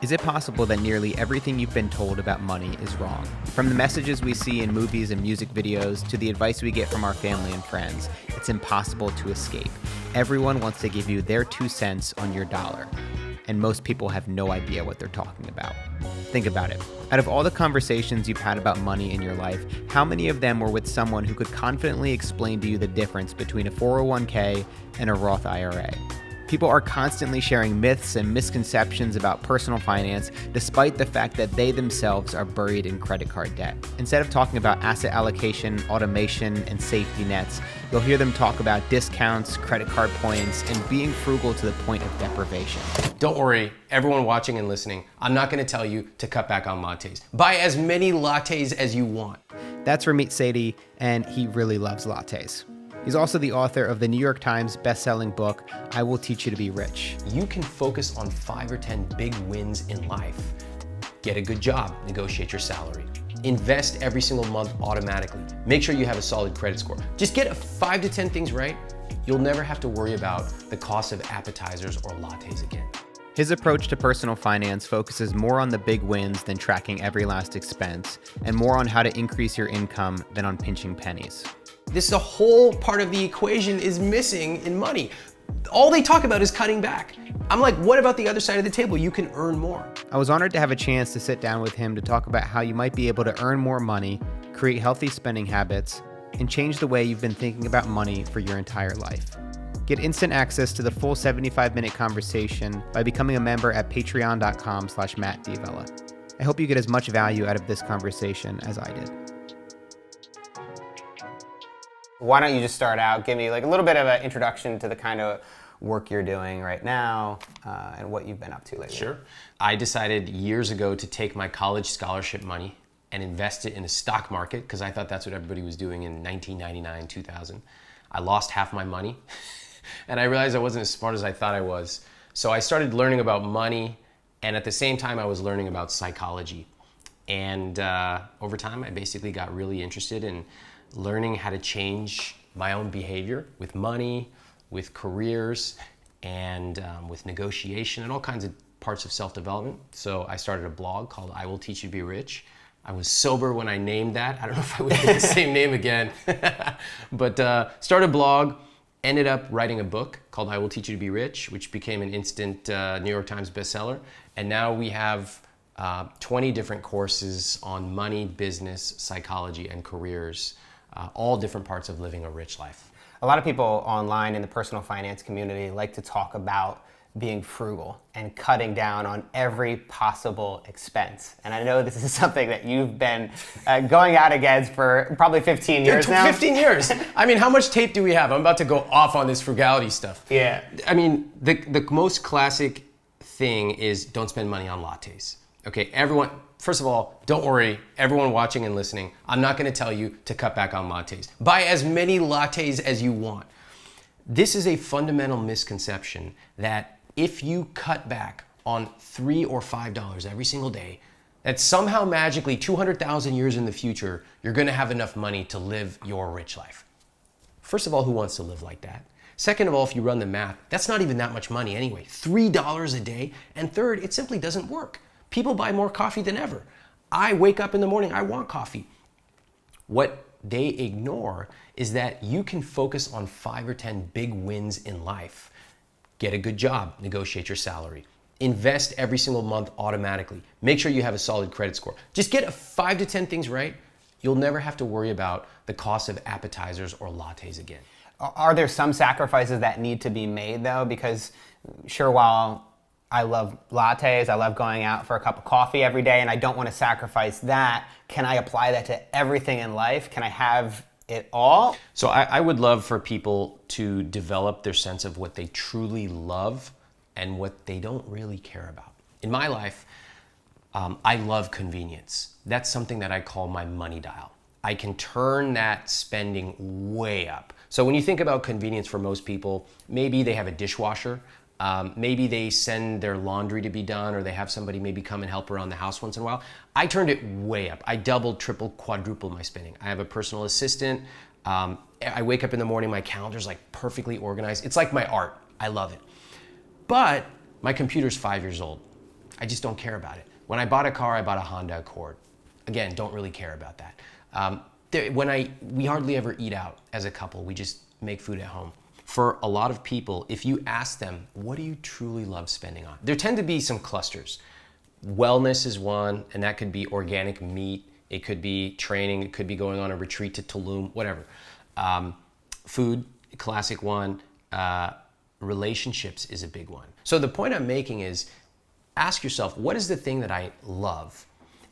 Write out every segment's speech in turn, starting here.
Is it possible that nearly everything you've been told about money is wrong? From the messages we see in movies and music videos to the advice we get from our family and friends, it's impossible to escape. Everyone wants to give you their 2 cents on your dollar, and most people have no idea what they're talking about. Think about it. Out of all the conversations you've had about money in your life, how many of them were with someone who could confidently explain to you the difference between a 401k and a Roth IRA? People are constantly sharing myths and misconceptions about personal finance, despite the fact that they themselves are buried in credit card debt. Instead of talking about asset allocation, automation, and safety nets, you'll hear them talk about discounts, credit card points, and being frugal to the point of deprivation. Don't worry, everyone watching and listening, I'm not going to tell you to cut back on lattes. Buy as many lattes as you want. That's Ramit Sethi, and he really loves lattes. He's also the author of the New York Times best-selling book, I Will Teach You to Be Rich. You can focus on 5 or 10 big wins in life. Get a good job, negotiate your salary. Invest every single month automatically. Make sure you have a solid credit score. Just get 5 to 10 things right. You'll never have to worry about the cost of appetizers or lattes again. His approach to personal finance focuses more on the big wins than tracking every last expense, and more on how to increase your income than on pinching pennies. This whole part of the equation is missing in money. All they talk about is cutting back. I'm like, what about the other side of the table? You can earn more. I was honored to have a chance to sit down with him to talk about how you might be able to earn more money, create healthy spending habits, and change the way you've been thinking about money for your entire life. Get instant access to the full 75-minute conversation by becoming a member at patreon.com/MattD'Avella. I hope you get as much value out of this conversation as I did. Why don't you just start out, give me like a little bit of an introduction to the kind of work you're doing right now and what you've been up to lately. Sure. I decided years ago to take my college scholarship money and invest it in the stock market because I thought that's what everybody was doing in 1999, 2000. I lost half my money and I realized I wasn't as smart as I thought I was. So I started learning about money, and at the same time I was learning about psychology. And over time I basically got really interested in learning how to change my own behavior with money, with careers, and with negotiation and all kinds of parts of self-development. So I started a blog called I Will Teach You to Be Rich. I was sober when I named that. I don't know if I would get the same name again. But started a blog, ended up writing a book called I Will Teach You to Be Rich, which became an instant New York Times bestseller. And now we have 20 different courses on money, business, psychology, and careers. All different parts of living a rich life. A lot of people online in the personal finance community like to talk about being frugal and cutting down on every possible expense. And I know this is something that you've been going out against for probably 15 years now. 15 years. I mean, how much tape do we have? I'm about to go off on this frugality stuff. Yeah. I mean, the most classic thing is don't spend money on lattes. Okay, everyone, first of all, don't worry, everyone watching and listening, I'm not going to tell you to cut back on lattes. Buy as many lattes as you want. This is a fundamental misconception that if you cut back on $3 or $5 every single day, that somehow magically 200,000 years in the future, you're going to have enough money to live your rich life. First of all, who wants to live like that? Second of all, if you run the math, that's not even that much money anyway. $3 a day. And third, it simply doesn't work. People buy more coffee than ever. I wake up in the morning, I want coffee. What they ignore is that you can focus on 5 or 10 big wins in life. Get a good job, negotiate your salary. Invest every single month automatically. Make sure you have a solid credit score. Just get 5 to 10 things right. You'll never have to worry about the cost of appetizers or lattes again. Are there some sacrifices that need to be made though? Because sure, while I love lattes, I love going out for a cup of coffee every day, and I don't want to sacrifice that. Can I apply that to everything in life? Can I have it all? So I would love for people to develop their sense of what they truly love and what they don't really care about. In my life, I love convenience. That's something that I call my money dial. I can turn that spending way up. So when you think about convenience for most people, maybe they have a dishwasher. Maybe they send their laundry to be done, or they have somebody maybe come and help around the house once in a while. I turned it way up. I doubled, tripled, quadrupled my spending. I have a personal assistant. I wake up in the morning, my calendar's like perfectly organized. It's like my art. I love it. But my computer's 5 years old. I just don't care about it. When I bought a car, I bought a Honda Accord. Again, don't really care about that. We hardly ever eat out as a couple. We just make food at home. For a lot of people, if you ask them, what do you truly love spending on? There tend to be some clusters. Wellness is one, and that could be organic meat. It could be training. It could be going on a retreat to Tulum, whatever. Food, classic one. Relationships is a big one. So the point I'm making is, ask yourself, what is the thing that I love?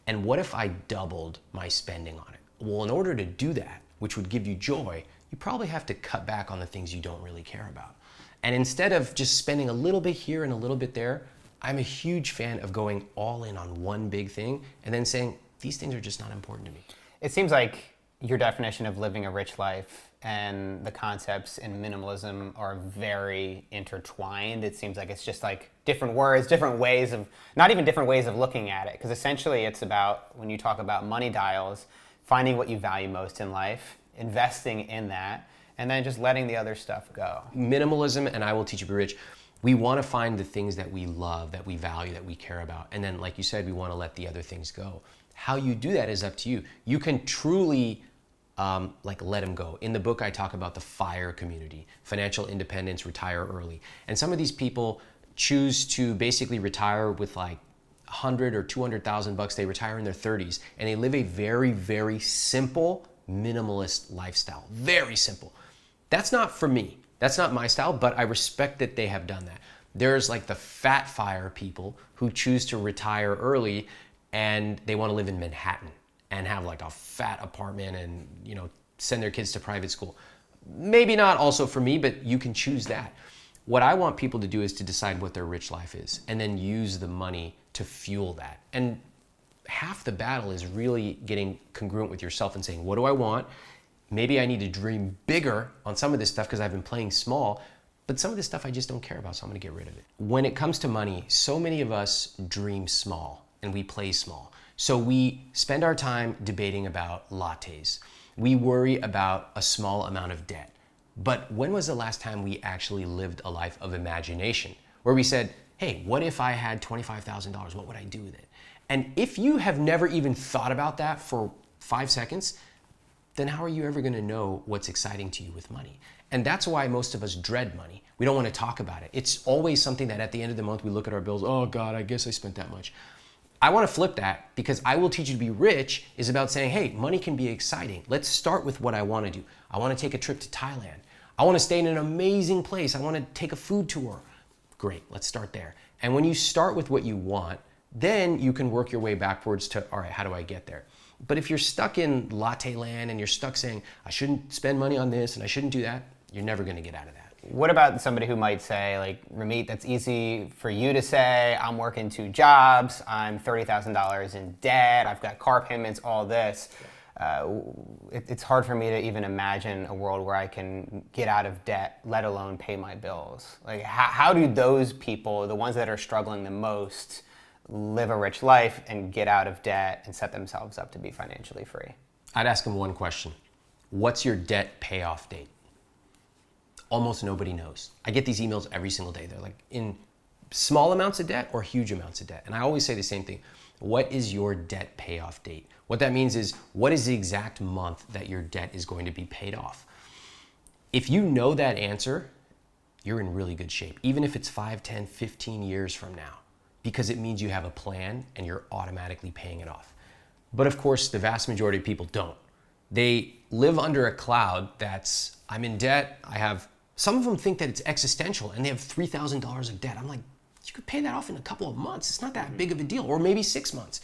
And what if I doubled my spending on it? Well, in order to do that, which would give you joy, you probably have to cut back on the things you don't really care about. And instead of just spending a little bit here and a little bit there, I'm a huge fan of going all in on one big thing and then saying, these things are just not important to me. It seems like your definition of living a rich life and the concepts in minimalism are very intertwined. It seems like it's just like different words, different ways of, not even different ways of looking at it. Because essentially it's about, when you talk about money dials, finding what you value most in life, investing in that, and then just letting the other stuff go. Minimalism and I Will Teach You to Be Rich, we want to find the things that we love, that we value, that we care about. And then, like you said, we want to let the other things go. How you do that is up to you. You can truly let them go. In the book, I talk about the FIRE community, financial independence, retire early. And some of these people choose to basically retire with like 100 or 200,000 bucks. They retire in their 30s and they live a very, very simple, minimalist lifestyle. Very simple. That's not for me. That's not my style, but I respect that they have done that. There's like the fat FIRE people who choose to retire early and they want to live in Manhattan and have like a fat apartment and, you know, send their kids to private school. Maybe not also for me, but you can choose that. What I want people to do is to decide what their rich life is and then use the money to fuel that. And half the battle is really getting congruent with yourself and saying, what do I want? Maybe I need to dream bigger on some of this stuff because I've been playing small, but some of this stuff I just don't care about, so I'm gonna get rid of it. When it comes to money, so many of us dream small and we play small. So we spend our time debating about lattes. We worry about a small amount of debt. But when was the last time we actually lived a life of imagination where we said, hey, what if I had $25,000? What would I do with it? And if you have never even thought about that for 5 seconds, then how are you ever going to know what's exciting to you with money? And that's why most of us dread money. We don't want to talk about it. It's always something that at the end of the month we look at our bills, oh God, I guess I spent that much. I want to flip that because I Will Teach You to Be Rich is about saying, hey, money can be exciting. Let's start with what I want to do. I want to take a trip to Thailand. I want to stay in an amazing place. I want to take a food tour. Great, let's start there. And when you start with what you want, then you can work your way backwards to, all right, how do I get there? But if you're stuck in latte land and you're stuck saying, I shouldn't spend money on this and I shouldn't do that, you're never going to get out of that. What about somebody who might say, like, Ramit, that's easy for you to say, I'm working 2 jobs, I'm $30,000 in debt, I've got car payments, all this. It's hard for me to even imagine a world where I can get out of debt, let alone pay my bills. Like, how do those people, the ones that are struggling the most, live a rich life and get out of debt and set themselves up to be financially free? I'd ask them one question. What's your debt payoff date? Almost nobody knows. I get these emails every single day. They're like, in small amounts of debt or huge amounts of debt? And I always say the same thing. What is your debt payoff date? What that means is, what is the exact month that your debt is going to be paid off? If you know that answer, you're in really good shape, even if it's 5, 10, 15 years from now, because it means you have a plan and you're automatically paying it off. But of course, the vast majority of people don't. They live under a cloud that's, I'm in debt, some of them think that it's existential and they have $3,000 of debt. I'm like, you could pay that off in a couple of months. It's not that big of a deal, or maybe 6 months.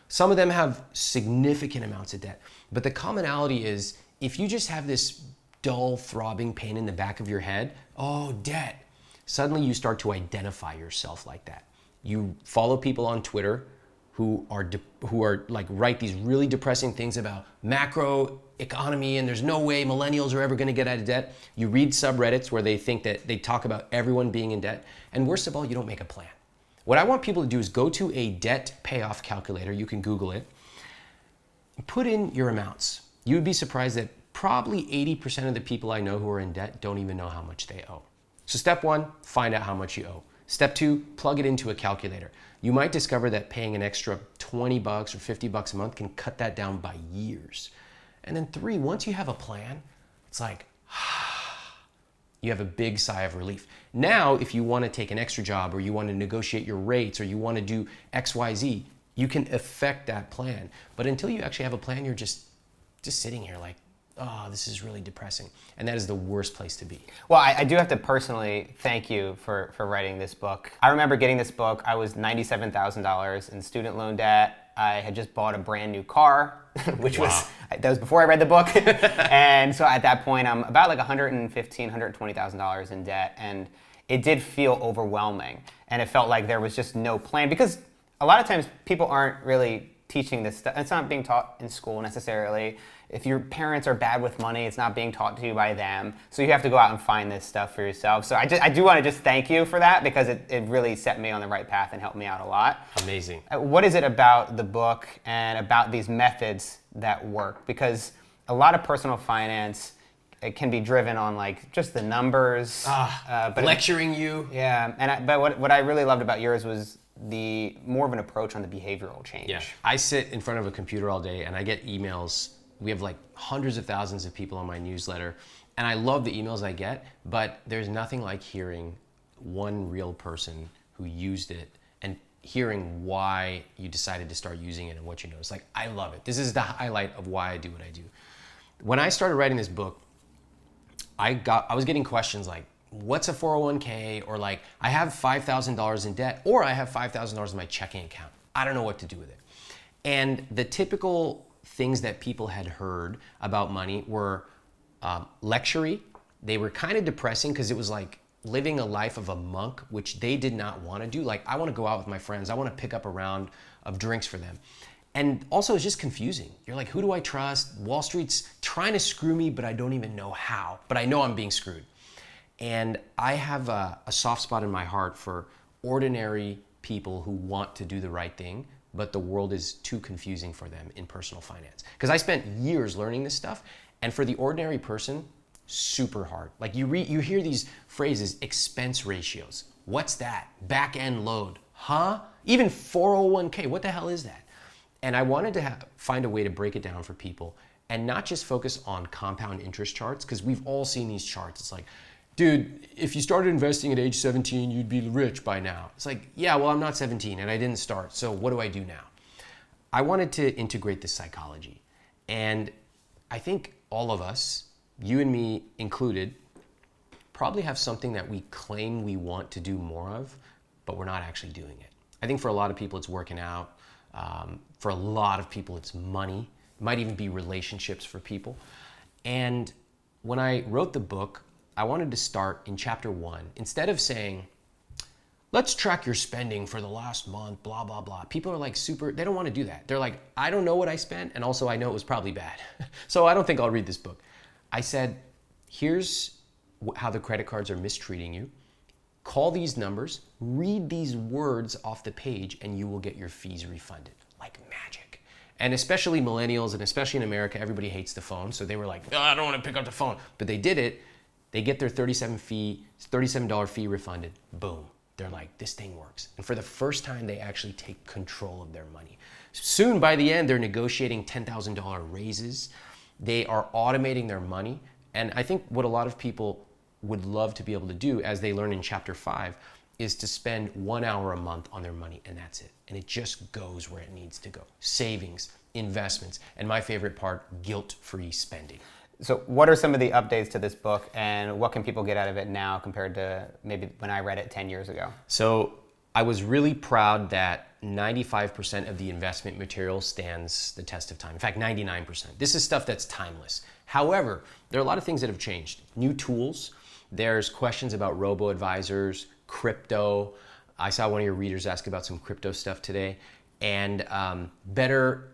Some of them have significant amounts of debt. But the commonality is, if you just have this dull, throbbing pain in the back of your head, oh, debt, suddenly you start to identify yourself like that. You follow people on Twitter who are like write these really depressing things about macro economy and there's no way millennials are ever going to get out of debt. You read subreddits where they think that they talk about everyone being in debt. And worst of all, you don't make a plan. What I want people to do is go to a debt payoff calculator. You can Google it. Put in your amounts. You would be surprised that probably 80% of the people I know who are in debt don't even know how much they owe. So step 1, find out how much you owe. Step 2, plug it into a calculator. You might discover that paying an extra $20 or $50 a month can cut that down by years. And then 3, once you have a plan, it's like, you have a big sigh of relief. Now, if you want to take an extra job, or you want to negotiate your rates, or you want to do X, Y, Z, you can affect that plan. But until you actually have a plan, you're just sitting here like, oh, this is really depressing. And that is the worst place to be. Well, I do have to personally thank you for writing this book. I remember getting this book. I was $97,000 in student loan debt. I had just bought a brand new car, which that was before I read the book. And so at that point, I'm about like $115,000, $120,000 in debt. And it did feel overwhelming. And it felt like there was just no plan, because a lot of times people aren't really teaching this stuff. It's not being taught in school necessarily. If your parents are bad with money, it's not being taught to you by them. So you have to go out and find this stuff for yourself. So I do want to just thank you for that, because it really set me on the right path and helped me out a lot. Amazing. What is it about the book and about these methods that work? Because a lot of personal finance, it can be driven on like just the numbers. But lecturing you. Yeah, but what I really loved about yours was the more of an approach on the behavioral change. Yeah, I sit in front of a computer all day and I get emails. We have like hundreds of thousands of people on my newsletter, and I love the emails I get, but there's nothing like hearing one real person who used it and hearing why you decided to start using it and what you noticed. Like, I love it. This is the highlight of why I do what I do. When I started writing this book, I was getting questions like, what's a 401k? Or like, I have $5,000 in debt, or I have $5,000 in my checking account. I don't know what to do with it. And the typical things that people had heard about money were lectury. They were kind of depressing because it was like living a life of a monk, which they did not want to do. Like, I want to go out with my friends. I want to pick up a round of drinks for them. And also, it's just confusing. You're like, who do I trust? Wall Street's trying to screw me, but I don't even know how. But I know I'm being screwed. And I have a soft spot in my heart for ordinary people who want to do the right thing, but the world is too confusing for them in personal finance. Because I spent years learning this stuff, and for the ordinary person, super hard. Like, you hear these phrases, expense ratios. What's that? Back end load. Huh? Even 401k, what the hell is that? And I wanted to find a way to break it down for people and not just focus on compound interest charts, because we've all seen these charts. It's like, dude, if you started investing at age 17, you'd be rich by now. It's like, yeah, well, I'm not 17 and I didn't start, so what do I do now? I wanted to integrate this psychology. And I think all of us, you and me included, probably have something that we claim we want to do more of, but we're not actually doing it. I think for a lot of people, it's working out. For a lot of people, it's money. It might even be relationships for people. And when I wrote the book, I wanted to start in chapter 1. Instead of saying, let's track your spending for the last month, blah, blah, blah. People are like they don't want to do that. They're like, I don't know what I spent, and also I know it was probably bad. So I don't think I'll read this book. I said, here's how the credit cards are mistreating you. Call these numbers, read these words off the page, and you will get your fees refunded like magic. And especially millennials, and especially in America, everybody hates the phone. So they were like, oh, I don't want to pick up the phone. But they did it. They get their $37 fee refunded. Boom. They're like, this thing works. And for the first time, they actually take control of their money. Soon, by the end, they're negotiating $10,000 raises. They are automating their money. And I think what a lot of people would love to be able to do, as they learn in chapter 5, is to spend 1 hour a month on their money, and that's it. And it just goes where it needs to go. Savings, investments, and my favorite part, guilt-free spending. So what are some of the updates to this book, and what can people get out of it now compared to maybe when I read it 10 years ago? So I was really proud that 95% of the investment material stands the test of time. In fact, 99%. This is stuff that's timeless. However, there are a lot of things that have changed. New tools. There's questions about robo-advisors, crypto. I saw one of your readers ask about some crypto stuff today. And better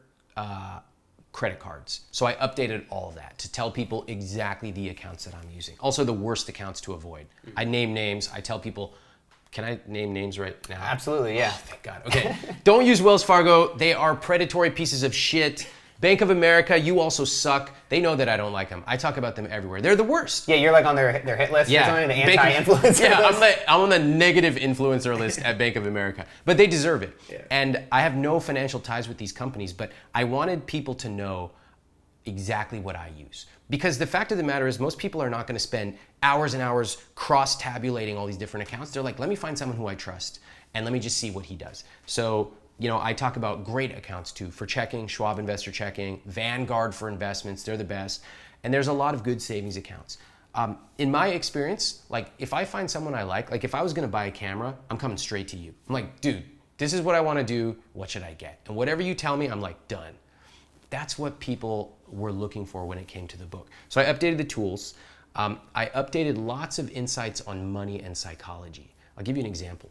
credit cards. So I updated all of that to tell people exactly the accounts that I'm using. Also the worst accounts to avoid. I name names. I tell people, can I name names right now? Absolutely, yeah. Oh, thank God. Okay. Don't use Wells Fargo. They are predatory pieces of shit. Bank of America, you also suck. They know that I don't like them. I talk about them everywhere. They're the worst. Yeah, you're like on their hit list or something, the anti-influencer list. I'm on the negative influencer list at Bank of America. But they deserve it. Yeah. And I have no financial ties with these companies, but I wanted people to know exactly what I use. Because the fact of the matter is most people are not going to spend hours and hours cross-tabulating all these different accounts. They're like, let me find someone who I trust and let me just see what he does. So, I talk about great accounts too for checking, Schwab Investor Checking, Vanguard for investments, they're the best. And there's a lot of good savings accounts. In my experience, like if I find someone I like if I was going to buy a camera, I'm coming straight to you. I'm like, dude, this is what I want to do. What should I get? And whatever you tell me, I'm like, done. That's what people were looking for when it came to the book. So I updated the tools. I updated lots of insights on money and psychology. I'll give you an example.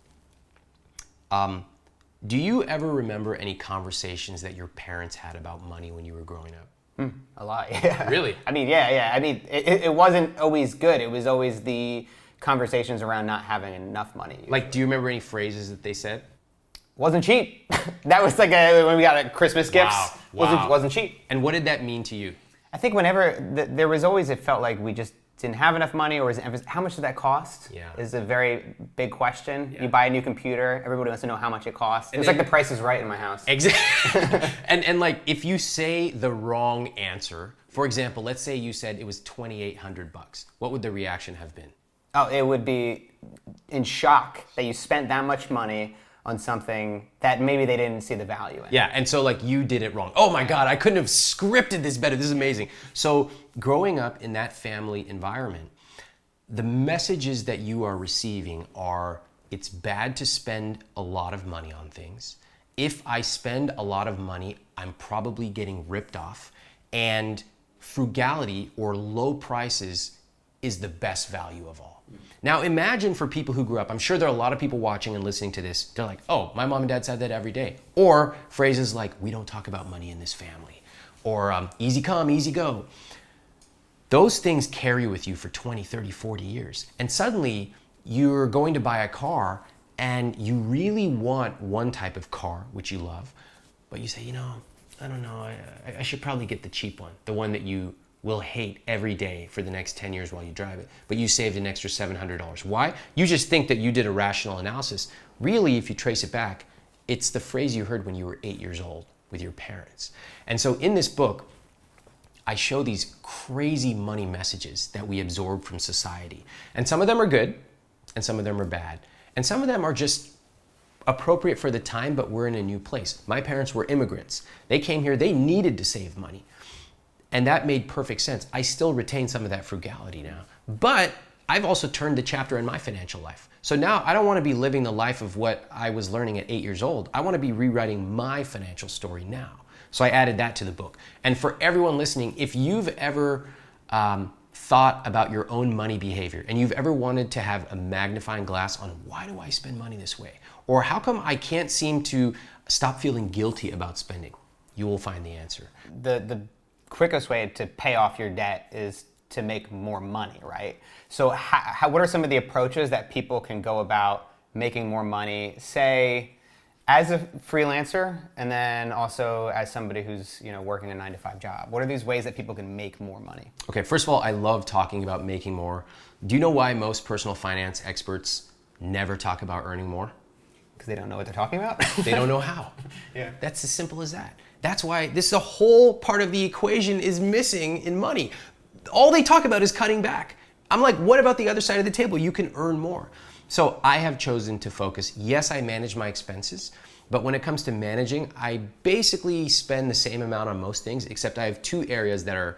Do you ever remember any conversations that your parents had about money when you were growing up? A lot, yeah. Really? I mean, yeah. I mean, it wasn't always good. It was always the conversations around not having enough money. Like, do you remember any phrases that they said? Wasn't cheap. That was like when we got Christmas gifts. Wow. Wasn't cheap. And what did that mean to you? I think whenever there was always, it felt like we just didn't have enough money, or how much did that cost? Yeah. Is a very big question. Yeah. You buy a new computer, everybody wants to know how much it costs. It's like the Price is Right in my house. Exactly. and like if you say the wrong answer, for example, let's say you said it was $2,800, what would the reaction have been? Oh, it would be in shock that you spent that much money on something that maybe they didn't see the value in. Yeah, and so like you did it wrong. Oh my God, I couldn't have scripted this better. This is amazing. So growing up in that family environment, the messages that you are receiving are, it's bad to spend a lot of money on things. If I spend a lot of money, I'm probably getting ripped off. And frugality or low prices is the best value of all. Now imagine for people who grew up, I'm sure there are a lot of people watching and listening to this, they're like, oh, my mom and dad said that every day. Or phrases like, we don't talk about money in this family. Or easy come, easy go. Those things carry with you for 20, 30, 40 years. And suddenly you're going to buy a car and you really want one type of car, which you love, but you say, I don't know, I should probably get the cheap one, the one that you will hate every day for the next 10 years while you drive it, but you saved an extra $700. Why? You just think that you did a rational analysis. Really, if you trace it back, it's the phrase you heard when you were 8 years old with your parents. And so in this book, I show these crazy money messages that we absorb from society. And some of them are good, and some of them are bad. And some of them are just appropriate for the time, but we're in a new place. My parents were immigrants. They came here, they needed to save money. And that made perfect sense. I still retain some of that frugality now. But I've also turned the chapter in my financial life. So now I don't want to be living the life of what I was learning at 8 years old. I want to be rewriting my financial story now. So I added that to the book. And for everyone listening, if you've ever thought about your own money behavior and you've ever wanted to have a magnifying glass on why do I spend money this way? Or how come I can't seem to stop feeling guilty about spending? You will find the answer. The quickest way to pay off your debt is to make more money, right? So what are some of the approaches that people can go about making more money, say, as a freelancer, and then also as somebody who's working a 9-to-5 job? What are these ways that people can make more money? Okay, first of all, I love talking about making more. Do you know why most personal finance experts never talk about earning more? Because they don't know what they're talking about? They don't know how. Yeah. That's as simple as that. That's why this whole part of the equation is missing in money. All they talk about is cutting back. I'm like, what about the other side of the table? You can earn more. So I have chosen to focus. Yes, I manage my expenses, but when it comes to managing, I basically spend the same amount on most things, except I have two areas that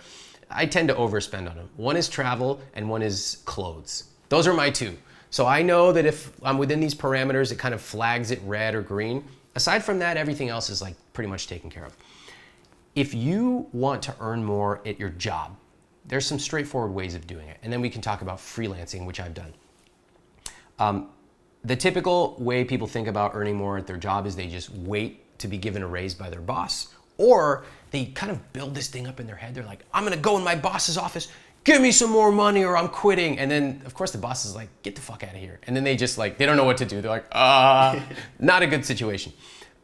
I tend to overspend on them. One is travel and one is clothes. Those are my two. So I know that if I'm within these parameters, it kind of flags it red or green. Aside from that, everything else is like pretty much taken care of. If you want to earn more at your job, there's some straightforward ways of doing it. And then we can talk about freelancing, which I've done. The typical way people think about earning more at their job is they just wait to be given a raise by their boss, or they kind of build this thing up in their head. They're like, I'm gonna go in my boss's office, give me some more money or I'm quitting. And then of course the boss is like, get the fuck out of here. And then they just like, they don't know what to do. They're like, not a good situation.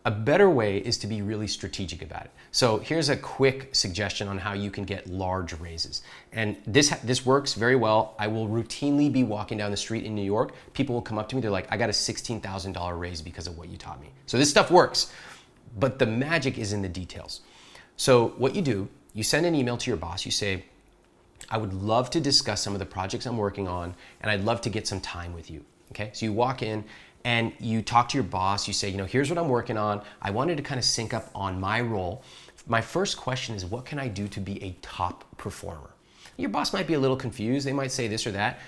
A better way is to be really strategic about it. So here's a quick suggestion on how you can get large raises. And this works very well. I will routinely be walking down the street in New York. People will come up to me, they're like, I got a $16,000 raise because of what you taught me. So this stuff works, but the magic is in the details. So what you do, you send an email to your boss, you say, I would love to discuss some of the projects I'm working on, and I'd love to get some time with you. Okay, so you walk in and you talk to your boss, you say, here's what I'm working on. I wanted to kind of sync up on my role. My first question is, what can I do to be a top performer? Your boss might be a little confused. They might say this or that.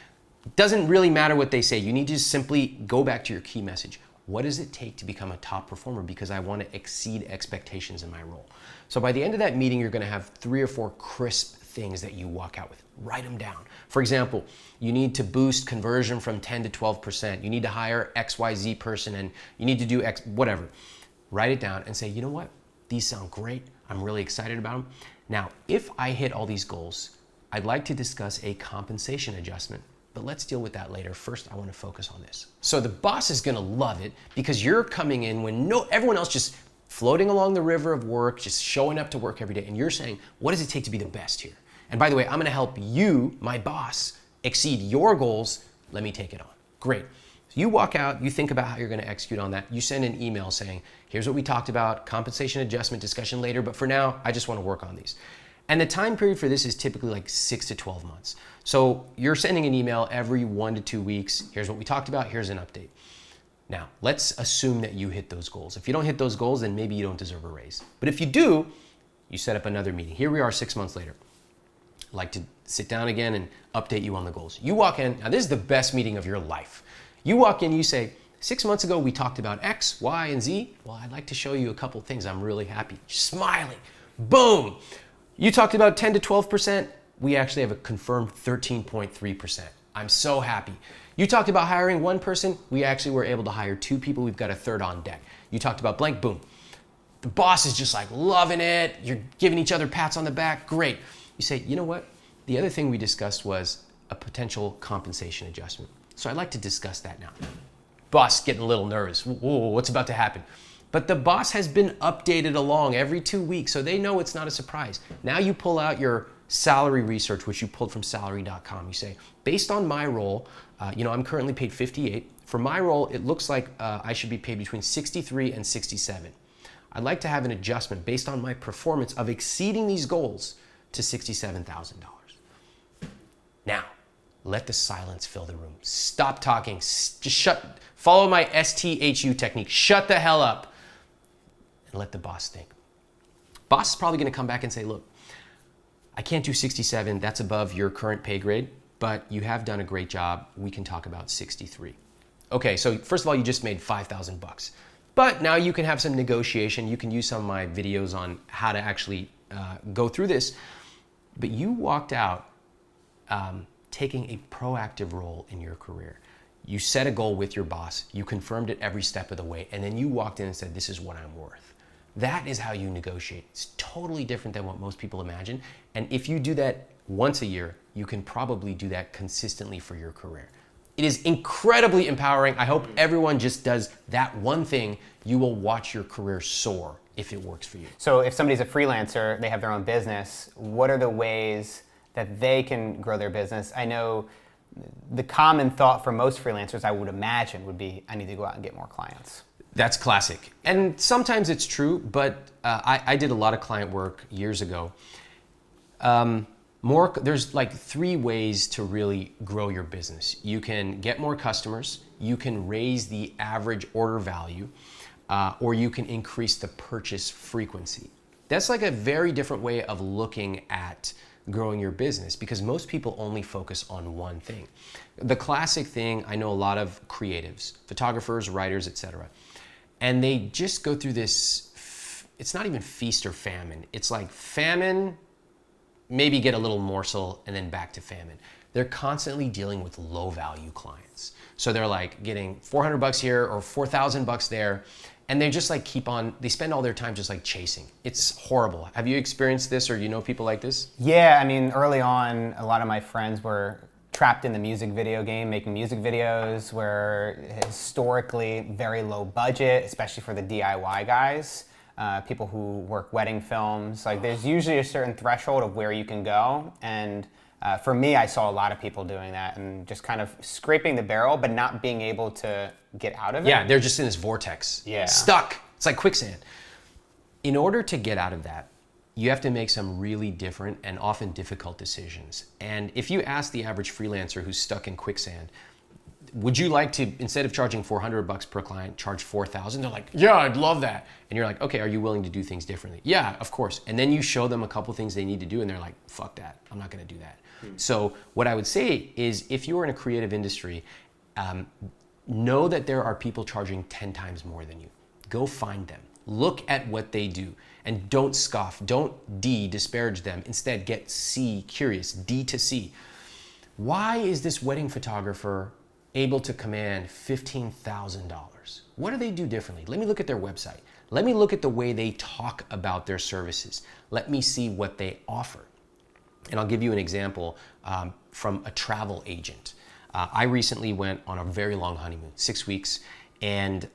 It doesn't really matter what they say. You need to just simply go back to your key message. What does it take to become a top performer? Because I want to exceed expectations in my role. So by the end of that meeting, you're going to have 3 or 4 crisp things that you walk out with. Write them down. For example, you need to boost conversion from 10 to 12%. You need to hire XYZ person and you need to do X, whatever. Write it down and say, you know what? These sound great. I'm really excited about them. Now, if I hit all these goals, I'd like to discuss a compensation adjustment. But let's deal with that later. First, I want to focus on this. So the boss is going to love it because you're coming in when everyone else just floating along the river of work, just showing up to work every day. And you're saying, what does it take to be the best here? And by the way, I'm going to help you, my boss, exceed your goals. Let me take it on. Great. So you walk out, you think about how you're going to execute on that. You send an email saying, here's what we talked about, compensation adjustment discussion later, but for now, I just want to work on these. And the time period for this is typically like 6 to 12 months. So you're sending an email every 1 to 2 weeks. Here's what we talked about. Here's an update. Now, let's assume that you hit those goals. If you don't hit those goals, then maybe you don't deserve a raise. But if you do, you set up another meeting. Here we are 6 months later. I'd like to sit down again and update you on the goals. You walk in. Now, this is the best meeting of your life. You walk in, you say, 6 months ago, we talked about X, Y, and Z. Well, I'd like to show you a couple things. I'm really happy. Smiling. Boom. You talked about 10 to 12%. We actually have a confirmed 13.3%. I'm so happy. You talked about hiring one person. We actually were able to hire 2 people. We've got a third on deck. You talked about blank, boom. The boss is just like loving it. You're giving each other pats on the back. Great. You say, you know what? The other thing we discussed was a potential compensation adjustment. So I'd like to discuss that now. Boss getting a little nervous. Whoa, what's about to happen? But the boss has been updated along every 2 weeks, so they know it's not a surprise. Now you pull out your salary research, which you pulled from salary.com. You say, based on my role, I'm currently paid 58. For my role, it looks like I should be paid between 63 and 67. I'd like to have an adjustment based on my performance of exceeding these goals to $67,000. Now, let the silence fill the room. Stop talking. Just follow my STHU technique. Shut the hell up and let the boss think. Boss is probably going to come back and say, look, I can't do 67. That's above your current pay grade, but you have done a great job. We can talk about 63. Okay, so first of all, you just made $5,000. But now you can have some negotiation. You can use some of my videos on how to actually go through this. But you walked out taking a proactive role in your career. You set a goal with your boss. You confirmed it every step of the way. And then you walked in and said, this is what I'm worth. That is how you negotiate. It's totally different than what most people imagine. And if you do that once a year, you can probably do that consistently for your career. It is incredibly empowering. I hope everyone just does that one thing. You will watch your career soar if it works for you. So if somebody's a freelancer, they have their own business, what are the ways that they can grow their business? I know the common thought for most freelancers, I would imagine, would be, I need to go out and get more clients. That's classic. And sometimes it's true, but I did a lot of client work years ago. There's like 3 ways to really grow your business. You can get more customers, you can raise the average order value, or you can increase the purchase frequency. That's like a very different way of looking at growing your business because most people only focus on one thing. The classic thing, I know a lot of creatives, photographers, writers, etc. And they just go through this, it's not even feast or famine. It's like famine, maybe get a little morsel and then back to famine. They're constantly dealing with low value clients. So they're like getting $400 here or $4,000 there. And they just like they spend all their time just like chasing. It's horrible. Have you experienced this or you know people like this? Yeah, I mean, early on, a lot of my friends were trapped in the music video game, making music videos. We're historically very low budget, especially for the DIY guys. People who work wedding films. Like, there's usually a certain threshold of where you can go, and for me, I saw a lot of people doing that and just kind of scraping the barrel, but not being able to get out of it. Yeah, they're just in this vortex. Yeah. Stuck. It's like quicksand. In order to get out of that, you have to make some really different and often difficult decisions. And if you ask the average freelancer who's stuck in quicksand, would you like to, instead of charging $400 per client, charge $4,000? They're like, yeah, I'd love that. And you're like, okay, are you willing to do things differently? Yeah, of course. And then you show them a couple things they need to do, and they're like, fuck that, I'm not gonna do that. So what I would say is, if you're in a creative industry, know that there are people charging 10 times more than you. Go find them. Look at what they do, and don't scoff. Don't disparage them. Instead, get curious, D to C. Why is this wedding photographer able to command $15,000? What do they do differently? Let me look at their website. Let me look at the way they talk about their services. Let me see what they offer. And I'll give you an example from a travel agent. I recently went on a very long honeymoon, 6 weeks, and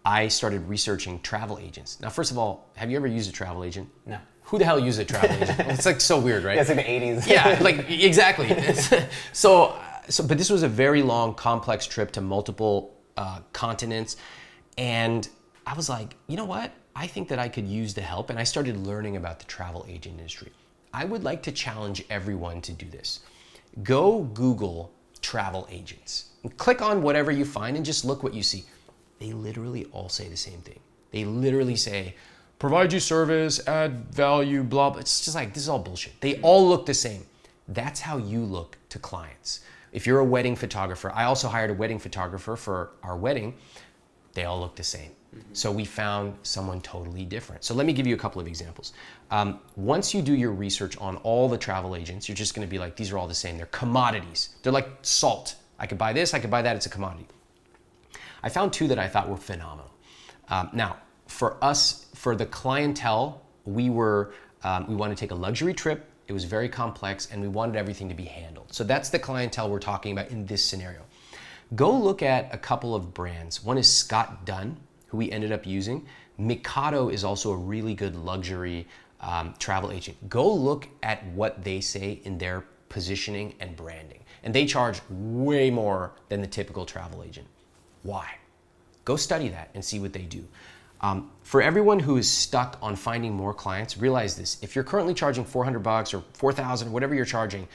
I started researching travel agents. Now, first of all, have you ever used a travel agent? No. Who the hell uses a travel agent? It's like so weird, right? That's in the 80s. Yeah, like exactly. But this was a very long, complex trip to multiple continents, and I was like, you know what? I think that I could use the help, and I started learning about the travel agent industry. I would like to challenge everyone to do this. Go Google travel agents. Click on whatever you find and just look what you see. They literally all say the same thing. They literally say, provide you service, add value, blah, blah. It's just like, this is all bullshit. They all look the same. That's how you look to clients. If you're a wedding photographer, I also hired a wedding photographer for our wedding. They all look the same. So we found someone totally different. So let me give you a couple of examples. Once you do your research on all the travel agents, you're just gonna be like, these are all the same. They're commodities. They're like salt. I could buy this, I could buy that, it's a commodity. I found two that I thought were phenomenal. Now, for us, for the clientele, we wanted to take a luxury trip. It was very complex, and we wanted everything to be handled. So that's the clientele we're talking about in this scenario. Go look at a couple of brands. One is Scott Dunn, who we ended up using. Mikado is also a really good luxury travel agent. Go look at what they say in their positioning and branding. And they charge way more than the typical travel agent. Why? Go study that and see what they do. For everyone who is stuck on finding more clients, realize this. If you're currently charging $400 or $4,000, whatever you're charging,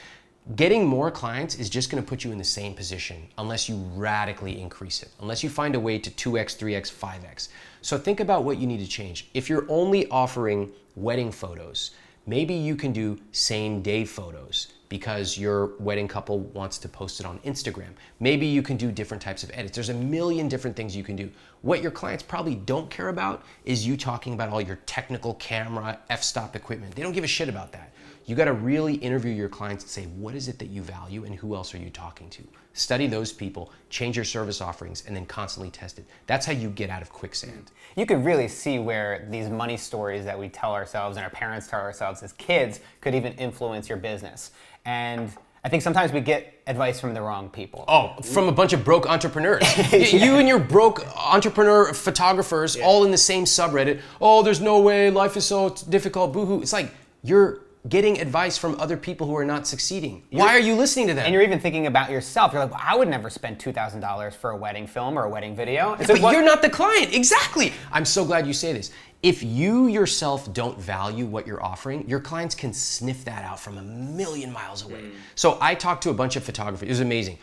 getting more clients is just gonna put you in the same position unless you radically increase it, unless you find a way to 2x, 3x, 5x. So think about what you need to change. If you're only offering wedding photos, maybe you can do same day photos because your wedding couple wants to post it on Instagram. Maybe you can do different types of edits. There's a million different things you can do. What your clients probably don't care about is you talking about all your technical camera, f-stop equipment. They don't give a shit about that. You gotta really interview your clients and say, what is it that you value and who else are you talking to? Study those people, change your service offerings, and then constantly test it. That's how you get out of quicksand. You could really see where these money stories that we tell ourselves and our parents tell ourselves as kids could even influence your business. And I think sometimes we get advice from the wrong people. Oh, from a bunch of broke entrepreneurs. You and your broke entrepreneur photographers all in the same subreddit. Oh, there's no way, life is so difficult, boohoo. It's like, you're getting advice from other people who are not succeeding. Why are you listening to them? And you're even thinking about yourself. You're like, well, I would never spend $2,000 for a wedding film or a wedding video. But you're not the client, exactly. I'm so glad you say this. If you yourself don't value what you're offering, your clients can sniff that out from a million miles away. So I talked to a bunch of photographers. It was amazing.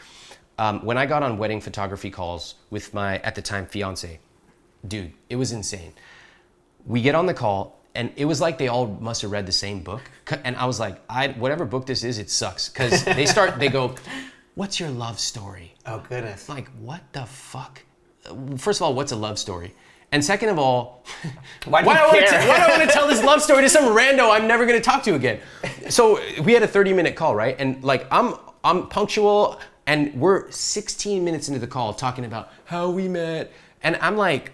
When I got on wedding photography calls with my, at the time, fiance, dude, it was insane. We get on the call, and it was like they all must have read the same book. And I was like, whatever book this is, it sucks. Because they go, what's your love story? Oh, goodness. Like, what the fuck? First of all, what's a love story? And second of all, why do I want to tell this love story to some rando I'm never going to talk to again? So we had a 30-minute call, right? And like, I'm punctual, and we're 16 minutes into the call talking about how we met. And I'm like,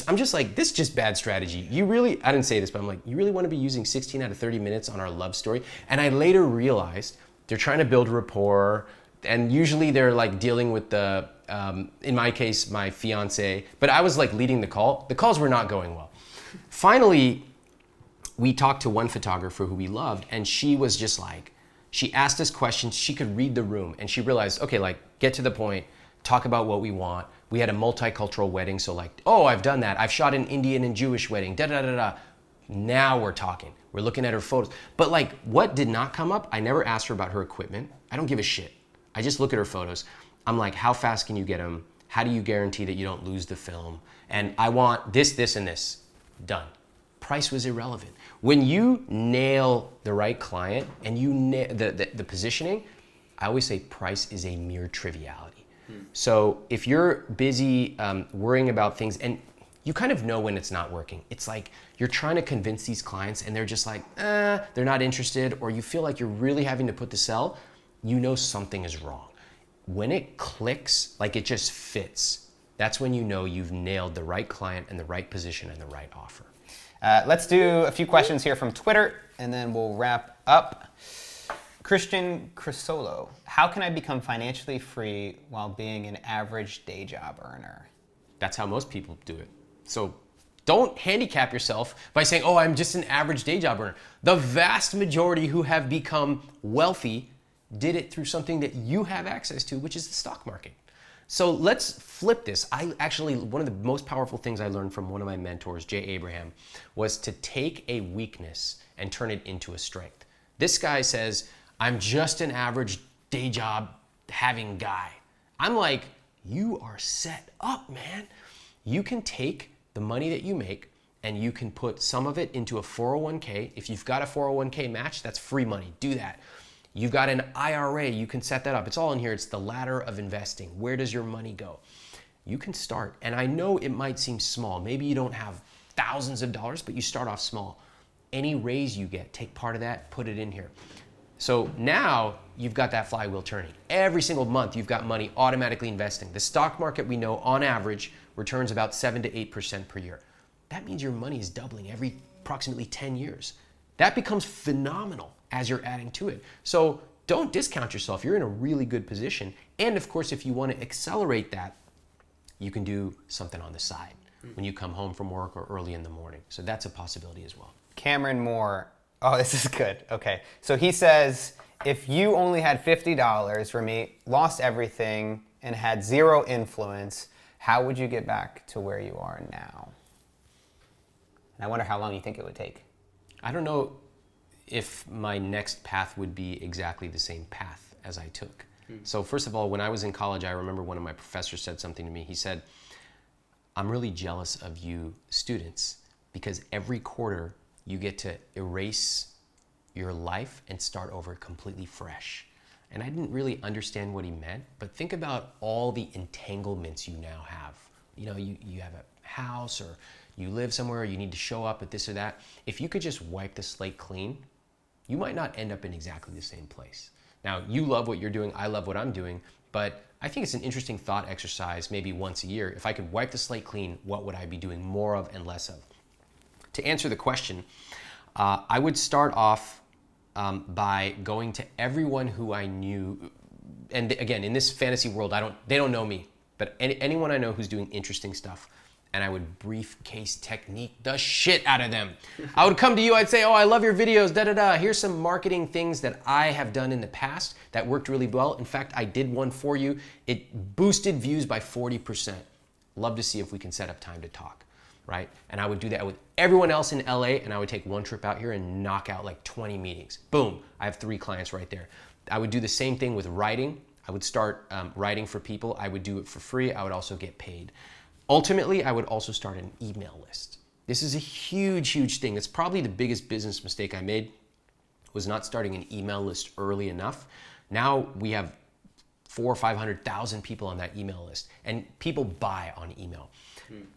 I'm just like, this is just bad strategy. You really, I didn't say this, but I'm like, you really want to be using 16 out of 30 minutes on our love story? And I later realized They're trying to build rapport, and usually they're like dealing with the, in my case, my fiance, but I was like leading the call. The calls were not going well. Finally, we talked to one photographer who we loved, and she was just like, she asked us questions, she could read the room, and she realized, okay, like, get to the point, talk about what we want. We had a multicultural wedding, so like, oh, I've done that. I've shot an Indian and Jewish wedding, da-da-da-da. Now we're talking. We're looking at her photos. But like, what did not come up? I never asked her about her equipment. I don't give a shit. I just look at her photos. I'm like, how fast can you get them? How do you guarantee that you don't lose the film? And I want this, this, and this. Done. Price was irrelevant. When you nail the right client and you nail the positioning, I always say price is a mere triviality. So if you're busy worrying about things, and you kind of know when it's not working. It's like you're trying to convince these clients and they're just like, they're not interested, or you feel like you're really having to put the sell, you know something is wrong. When it clicks, like it just fits, that's when you know you've nailed the right client and the right position and the right offer. Let's do a few questions here from Twitter, and then we'll wrap up. Christian Crisolo, how can I become financially free while being an average day job earner? That's how most people do it. So don't handicap yourself by saying, oh, I'm just an average day job earner. The vast majority who have become wealthy did it through something that you have access to, which is the stock market. So let's flip this. One of the most powerful things I learned from one of my mentors, Jay Abraham, was to take a weakness and turn it into a strength. This guy says, I'm just an average day job having guy. I'm like, you are set up, man. You can take the money that you make and you can put some of it into a 401k. If you've got a 401k match, that's free money. Do that. You've got an IRA, you can set that up. It's all in here. It's the ladder of investing. Where does your money go? You can start. And I know it might seem small. Maybe you don't have thousands of dollars, but you start off small. Any raise you get, take part of that, put it in here. So now you've got that flywheel turning. Every single month you've got money automatically investing. The stock market, we know on average returns about 7 to 8% per year. That means your money is doubling every approximately 10 years. That becomes phenomenal as you're adding to it. So don't discount yourself. You're in a really good position. And of course, if you want to accelerate that, you can do something on the side when you come home from work or early in the morning. So that's a possibility as well. Cameron Moore. Oh, this is good. Okay. So he says, if you only had $50 for me, lost everything, and had zero influence, how would you get back to where you are now? And I wonder how long you think it would take. I don't know if my next path would be exactly the same path as I took. So first of all, when I was in college, I remember one of my professors said something to me. He said, I'm really jealous of you students because every quarter you get to erase your life and start over completely fresh. And I didn't really understand what he meant, but think about all the entanglements you now have. You know, you have a house, or you live somewhere, you need to show up at this or that. If you could just wipe the slate clean, you might not end up in exactly the same place. Now, you love what you're doing, I love what I'm doing, but I think it's an interesting thought exercise, maybe once a year. If I could wipe the slate clean, what would I be doing more of and less of? To answer the question, I would start off by going to everyone who I knew. And again, in this fantasy world, they don't know me, but anyone I know who's doing interesting stuff. And I would briefcase technique the shit out of them. I would come to you, I'd say, oh, I love your videos, da-da-da. Here's some marketing things that I have done in the past that worked really well. In fact, I did one for you. It boosted views by 40%. Love to see if we can set up time to talk, right? And I would do that with everyone else in LA, and I would take one trip out here and knock out like 20 meetings. Boom, I have 3 clients right there. I would do the same thing with writing. I would start writing for people. I would do it for free. I would also get paid. Ultimately, I would also start an email list. This is a huge, huge thing. It's probably the biggest business mistake I made, was not starting an email list early enough. Now we have 400,000 or 500,000 people on that email list, and people buy on email.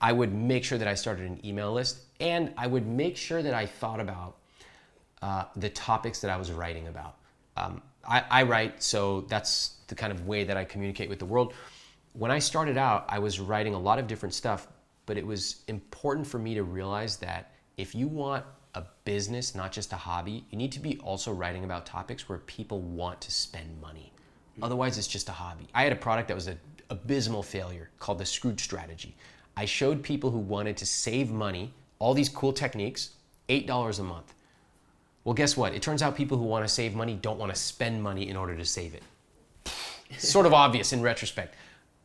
I would make sure that I started an email list, and I would make sure that I thought about the topics that I was writing about. I write, so that's the kind of way that I communicate with the world. When I started out, I was writing a lot of different stuff, but it was important for me to realize that if you want a business, not just a hobby, you need to be also writing about topics where people want to spend money. Otherwise, it's just a hobby. I had a product that was an abysmal failure called the Scrooge strategy. I showed people who wanted to save money, all these cool techniques, $8 a month. Well, guess what? It turns out people who want to save money don't want to spend money in order to save it. Sort of obvious in retrospect.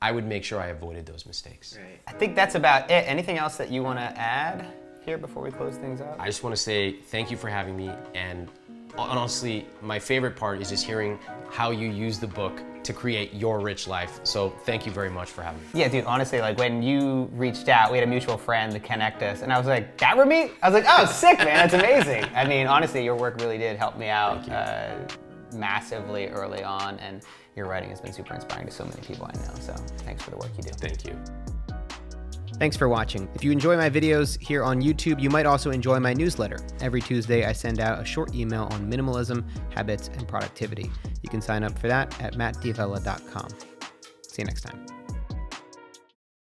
I would make sure I avoided those mistakes. Right. I think that's about it. Anything else that you want to add here before we close things up? I just want to say thank you for having me, and honestly, my favorite part is just hearing how you use the book to create your rich life. So thank you very much for having me. Yeah, dude, honestly, like when you reached out, we had a mutual friend to connect us, and I was like, that were me? I was like, oh, sick, man, that's amazing. I mean, honestly, your work really did help me out massively early on, and your writing has been super inspiring to so many people I know. So thanks for the work you do. Thank you. Thanks for watching. If you enjoy my videos here on YouTube, you might also enjoy my newsletter. Every Tuesday, I send out a short email on minimalism, habits, and productivity. You can sign up for that at mattdivella.com. See you next time.